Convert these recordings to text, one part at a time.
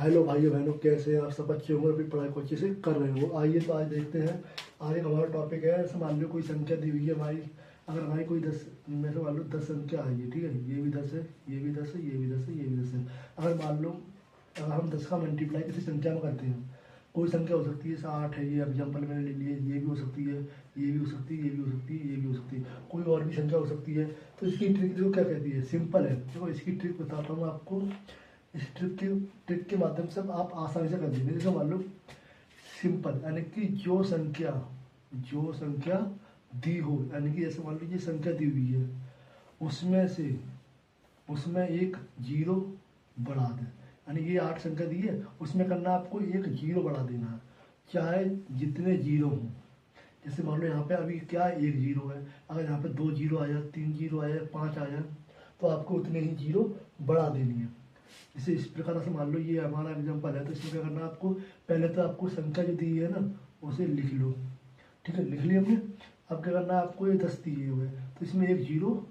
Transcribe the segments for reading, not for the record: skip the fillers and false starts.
Hello भाइयों बहनों, कैसे हैं आप सब? अच्छे होंगे, अपनी पढ़ाई को अच्छे से कर रहे हो। आइए तो आज देखते हैं। आज एक हमारा टॉपिक है, ऐसे मान लो कोई संख्या दी हुई है हमारी। अगर हमारी कोई 10 में से मान लो 10 संख्या आई है, ठीक है। ये भी 10 है, ये भी 10 है, ये भी 10 है, ये भी 10 है। अगर मान लो अगर हम 10 का मल्टीप्लाई किसी संख्या में करते हैं, कोई संख्या हो सकती है, जैसे 8 है, ये एग्जाम्पल मैंने ले लिया, ये भी हो सकती है, ये भी हो सकती है, ये भी हो सकती है, ये भी हो सकती है, कोई और भी संख्या हो सकती है। तो इसकी ट्रिक देखो क्या कहती है, सिंपल है। देखो इसकी ट्रिक बताता हूँ आपको। इस ट्रिक के माध्यम से आप आसानी से कर देंगे। जैसे मान लो सिंपल, यानी कि जो संख्या दी हो, यानी कि जैसे मान लीजिए संख्या दी हुई है, उसमें एक जीरो बढ़ा दें। यानी ये 8 संख्या दी है, उसमें करना आपको एक जीरो बढ़ा देना है, चाहे जितने जीरो हों। जैसे मान लो यहाँ पे अभी क्या है, एक जीरो है। अगर यहाँ पे 2 जीरो आया, 3 जीरो आया, 5 आया, तो आपको उतने ही जीरो बढ़ा देनी है। जैसे इस प्रकार से मान लो ये हमारा एग्जांपल है, तो इसमें क्या करना है आपको, पहले तो आपको संख्या जो दी है ना, उसे लिख लो। ठीक है, लिख लिया हमने। अब क्या करना है आपको, ये 10 दिए हुए हैं, तो इसमें एक जीरो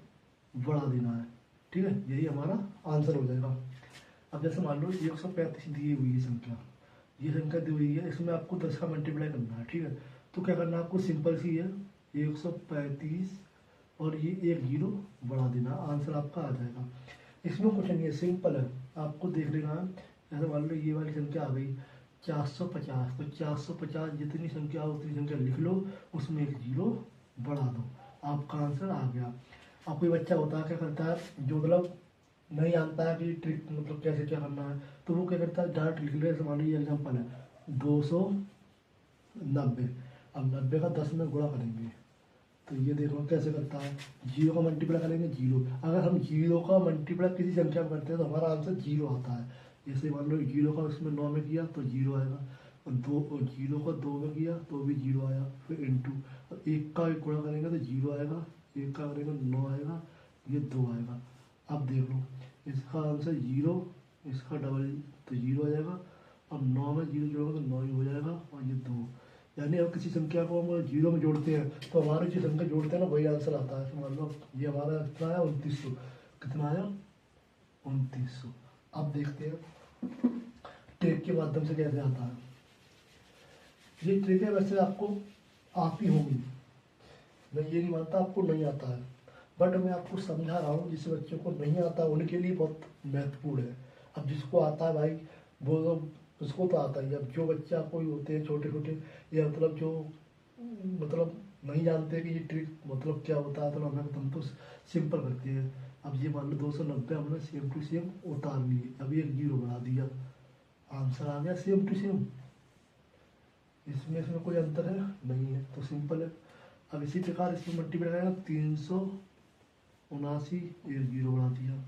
बढ़ा देना है। ठीक है, यही हमारा आंसर हो जाएगा। अब जैसे मान लो 135 दी हुई है संख्या, ये संख्या दी हुई है, इसमें आपको 10 का मल्टीप्लाई करना है। ठीक है, तो क्या करना है आपको, सिंपल सी है, 135 और ये एक जीरो बढ़ा देना, आंसर आपका आ जाएगा। इसमें कुछ नहीं है, सिंपल है, आपको देख लेना है। जैसे मान लो ये वाली संख्या आ गई 450, तो 450 जितनी संख्या हो उतनी संख्या लिख लो, उसमें एक जीरो बढ़ा दो, आपका आंसर आ गया। अब कोई बच्चा होता है क्या करता है, जो मतलब नहीं जानता है कि ट्रिक मतलब कैसे क्या करना है, तो वो क्या करता है, डायरेक्ट लिख ले। जैसे मान लो ये एग्जाम्पल है 290, अब 90 का 10 में गुणा करेंगे, तो ये देखो कैसे करता है, जीरो का मल्टीप्लाई करेंगे जीरो। अगर हम जीरो का मल्टीप्लाई किसी संख्या में करते हैं तो हमारा आंसर जीरो आता है। जैसे मान लो जीरो का उसमें 9 में किया तो जीरो आएगा, और दो और जीरो का 2 में किया तो भी जीरो आया, फिर इंटू, और एक का एक गुणा करेंगे तो जीरो आएगा, एक का करेंगे 9 आएगा, ये 2 आएगा। अब देख लो इसका आंसर जीरो, इसका डबल तो जीरो आ जाएगा, और 9 में जीरो जोड़ोगे तो 9 ही हो जाएगा, और ये 2। यानी अब किसी संख्या को हम जीरो में जोड़ते हैं तो हमारी जो संख्या जोड़ते हैं ना, वही आंसर आता है। तो मान लो ये हमारा कितना आया, 2900। कितना आया, 2900। अब देखते हैं ट्रिक के माध्यम से कैसे आता है। ये ट्रिक है, वैसे आपको आती होगी, मैं ये नहीं मानता आपको नहीं आता है, बट मैं आपको समझा रहा हूँ। जिस बच्चों को नहीं आता उनके लिए बहुत महत्वपूर्ण है। अब जिसको आता है भाई, वो तो उसको तो आता ही है। अब जो बच्चा कोई होते हैं छोटे छोटे, या मतलब जो मतलब नहीं जानते कि ये ट्रिक मतलब क्या होता है, तो हम तो सिंपल करते हैं। अब ये मान लो 290 हमने सेम टू सेम उतार लिए, अभी एक जीरो बढ़ा दिया, आंसर आ गया सेम टू सेम। इसमें इसमें कोई अंतर है नहीं है, तो सिंपल है। अब इसी प्रकार इसमें मल्टीप्लाई करेंगे, 379, एक जीरो बढ़ा दिया।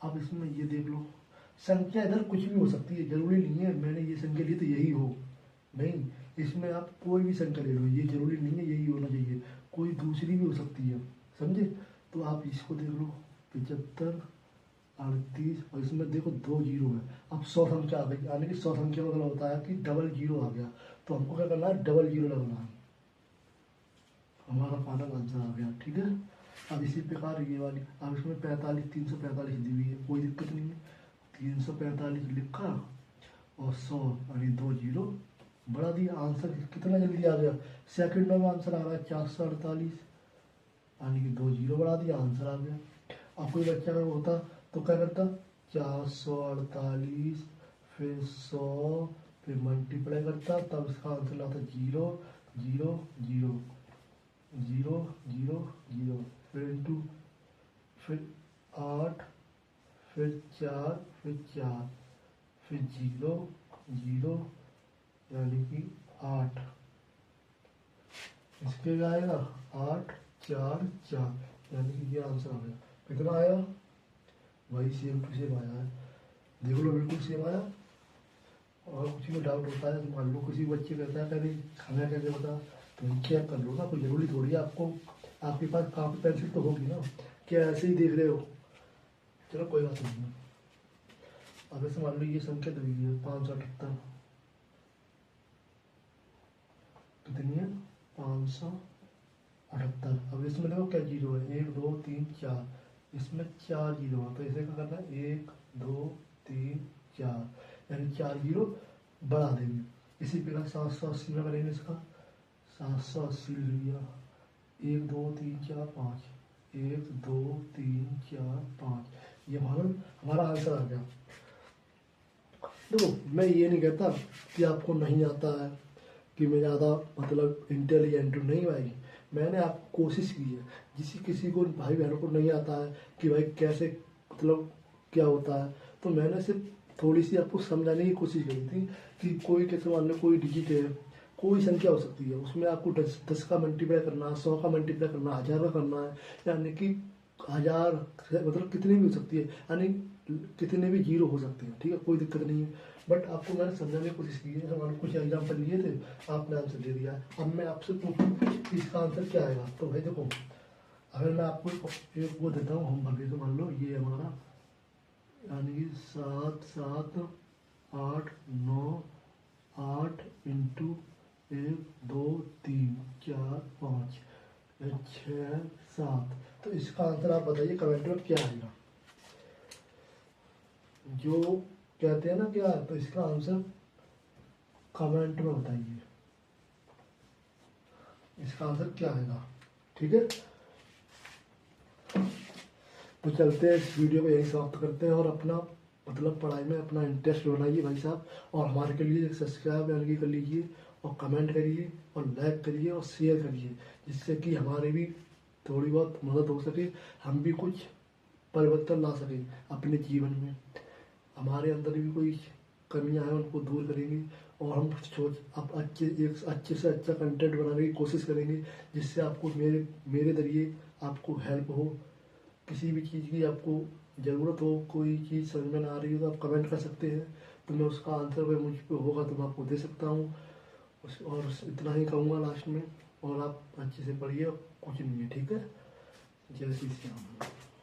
अब इसमें ये देख लो, संख्या इधर कुछ भी हो सकती है, जरूरी नहीं है मैंने ये संख्या ली तो यही हो, नहीं। इसमें आप कोई भी संख्या ले लो, ये जरूरी नहीं है यही होना चाहिए, कोई दूसरी भी हो सकती है, समझे। तो आप इसको देख लो, 75, 38, और इसमें देखो 2 जीरो है। अब 100 संख्या आ गई, यानी कि 100 संख्या मतलब होता है कि डबल जीरो आ गया, तो हमको क्या करना है, डबल जीरो लगना है, हमारा फाइनल आंसर आ गया। ठीक है, अब इसी प्रकार ये वाली, अब इसमें 45, 345 दी हुई है, कोई दिक्कत नहीं है, 345 लिखा और 100 यानी 2 जीरो बढ़ा दिया, आंसर कितना जल्दी आ गया, सेकंडों में आंसर आ रहा है 448, यानी कि 2 जीरो बढ़ा दिया, आंसर आ गया। अब कोई बच्चा अगर होता तो क्या करता, 448 फिर 100 फिर मल्टीप्लाई करता, तब इसका आंसर आता zero zero zero zero zero zero, फिर इंटू, फिर 8, फिर 4, फिर 4, फिर जीरो जीरो, यानी कि 8, इसके क्या आएगा, 8 4 4, यानी कि ये आंसर आ गया। कितना आया, वही सेम टू सेम आया है, देख लो बिल्कुल सेम आया। और किसी को डाउट होता है तो मान लो किसी बच्चे कहता है कभी खाना कैसे बता, तो चेक कर लो ना, कोई जरूरी थोड़ी है आपको, आपके पास कापी पेंसिल तो होगी ना, क्या ऐसे ही देख रहे हो। चलो कोई बात नहीं है। अब ऐसे मान लो ये संख्या दी हुई है 578, कितनी है, 578। अब इसमें देखो क्या जीरो है, 1 2 3 4, इसमें 4 जीरो है, तो इसे क्या करना है, 1 2 3 4, यानी 4 जीरो बढ़ा देंगे। इसी प्रकार 780 में करेंगे इसका 780 लिया 1 2 3 4 5 1 2 3 4 5 ये हमारा आंसर आ गया। देखो मैं ये नहीं कहता कि आपको नहीं आता है कि मैं ज़्यादा मतलब इंटेलिजेंट हूँ, नहीं भाई मैंने आपको कोशिश की है। किसी को भाई बहनों को नहीं आता है कि भाई कैसे मतलब क्या होता है, तो मैंने सिर्फ थोड़ी सी आपको समझाने की कोशिश करी थी कि कोई कैसे मान लो कोई डिजिट है, कोई संख्या हो सकती है, उसमें आपको 10 का मल्टीप्लाई करना, 100 का मल्टीप्लाई करना, 1000 का करना है, यानी कि 1000 मतलब कितनी भी हो सकती है, यानी कितने भी जीरो हो सकते हैं, ठीक है कोई दिक्कत नहीं है। बट आपको मैंने समझाने की कोशिश की है, जैसे मान कुछ एग्जाम्पल लिए थे आपने आंसर दे दिया। अब मैं आपसे पूछूँ कि इसका आंसर क्या आएगा, तो भाई देखो अगर मैं आपको एक वो देता हूँ होमवर्क, तो मान लो ये हमारा यानी कि 7 7 8 9 8 इंटू 1 2 3 4 5 6 7, तो इसका आंसर आप बताइए कमेंट में क्या आएगा। जो कहते हैं ना क्या, तो इसका आंसर कमेंट में बताइए इसका आंसर क्या आएगा, ठीक है। तो चलते हैं इस वीडियो को यही समाप्त करते हैं और अपना मतलब पढ़ाई में अपना इंटरेस्ट बनाइए भाई साहब, और हमारे के लिए सब्सक्राइब यानी कि कर लीजिए और कमेंट करिए और लाइक करिए और शेयर करिए, जिससे कि हमारी भी थोड़ी बहुत मदद हो सके, हम भी कुछ परिवर्तन ला सकें अपने जीवन में, हमारे अंदर भी कोई कमियां हैं उनको दूर करेंगे और हम सोच अब अच्छे से अच्छा कंटेंट बनाने की कोशिश करेंगे, जिससे आपको मेरे जरिए आपको हेल्प हो। किसी भी चीज़ की आपको ज़रूरत हो, कोई चीज़ समझ में ना आ रही हो तो आप कमेंट कर सकते हैं, तो मैं उसका आंसर अगर मुझ पे होगा तो मैं आपको दे सकता हूँ। और इतना ही कहूँगा लास्ट में, और आप अच्छे से पढ़िए, कुछ नहीं है, ठीक है। जय श्री श्याम।